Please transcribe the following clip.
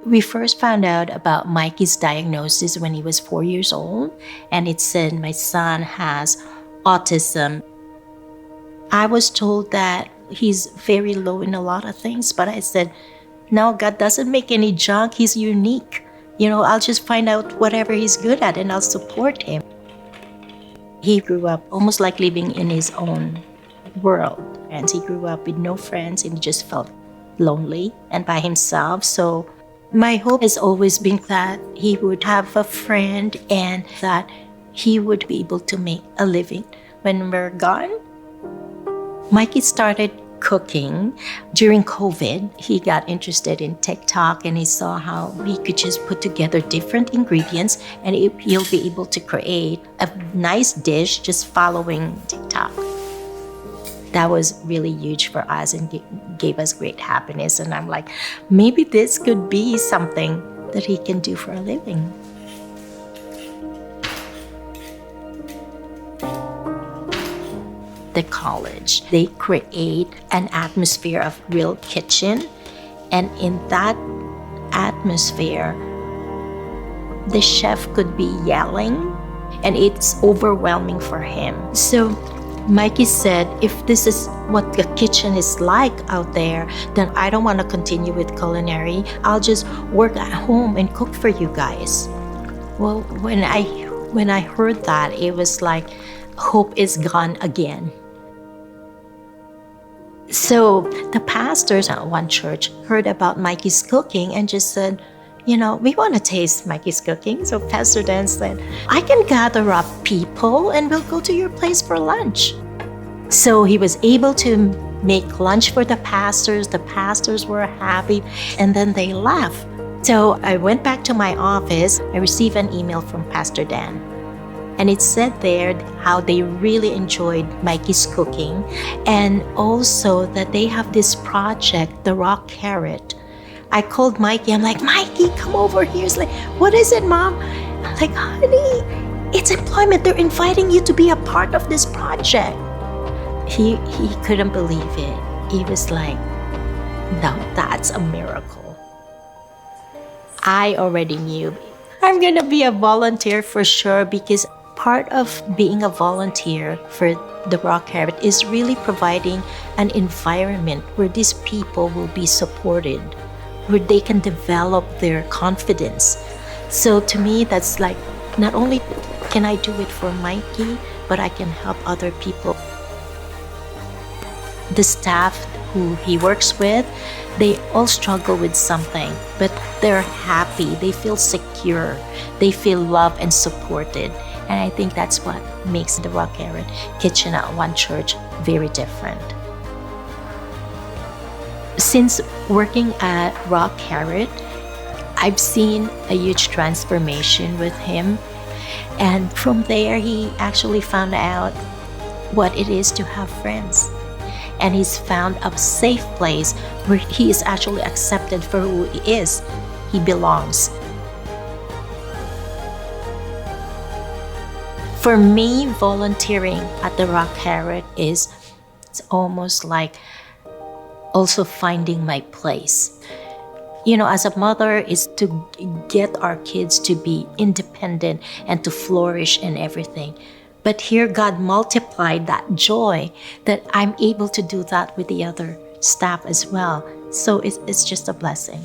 We first found out about Mikey's diagnosis when he was 4 years old, and it said my son has autism. I was told that he's very low in a lot of things, but I said, no, God doesn't make any junk. He's unique. I'll just find out whatever he's good at and I'll support him. He grew up almost like living in his own world. And he grew up with no friends and he just felt lonely and by himself. So my hope has always been that he would have a friend and that he would be able to make a living when we're gone. Mikey started cooking. During COVID, he got interested in TikTok and he saw how he could just put together different ingredients and he'll be able to create a nice dish just following TikTok. That was really huge for us and gave us great happiness. And I'm like, maybe this could be something that he can do for a living. The college, they create an atmosphere of real kitchen. And in that atmosphere, the chef could be yelling and it's overwhelming for him. So Mikey said, if this is what the kitchen is like out there, then I don't want to continue with culinary. I'll just work at home and cook for you guys. Well, when I heard that, it was like hope is gone again. So the pastors at One Church heard about Mikey's cooking and just said, we want to taste Mikey's cooking. So Pastor Dan said, I can gather up people and we'll go to your place for lunch. So he was able to make lunch for the pastors. The pastors were happy and then they left. So I went back to my office. I received an email from Pastor Dan. And it said there how they really enjoyed Mikey's cooking and also that they have this project, the Rock Carrot. I called Mikey. I'm like, Mikey, come over here. He's like, what is it, Mom? I'm like, honey, it's employment. They're inviting you to be a part of this project. He couldn't believe it. He was like, no, that's a miracle. I already knew I'm going to be a volunteer for sure because part of being a volunteer for the Rock Carrot is really providing an environment where these people will be supported, where they can develop their confidence. So to me, that's like, not only can I do it for Mikey, but I can help other people. The staff who he works with, they all struggle with something, but they're happy, they feel secure, they feel loved and supported. And I think that's what makes the Rock Carrot Kitchen at One Church very different. Since working at Rock Carrot, I've seen a huge transformation with him. And from there, he actually found out what it is to have friends. And he's found a safe place where he is actually accepted for who he is. He belongs. For me, volunteering at the Rock Carrot it's almost like also finding my place. As a mother, is to get our kids to be independent and to flourish in everything. But here, God multiplied that joy that I'm able to do that with the other staff as well. So it's just a blessing.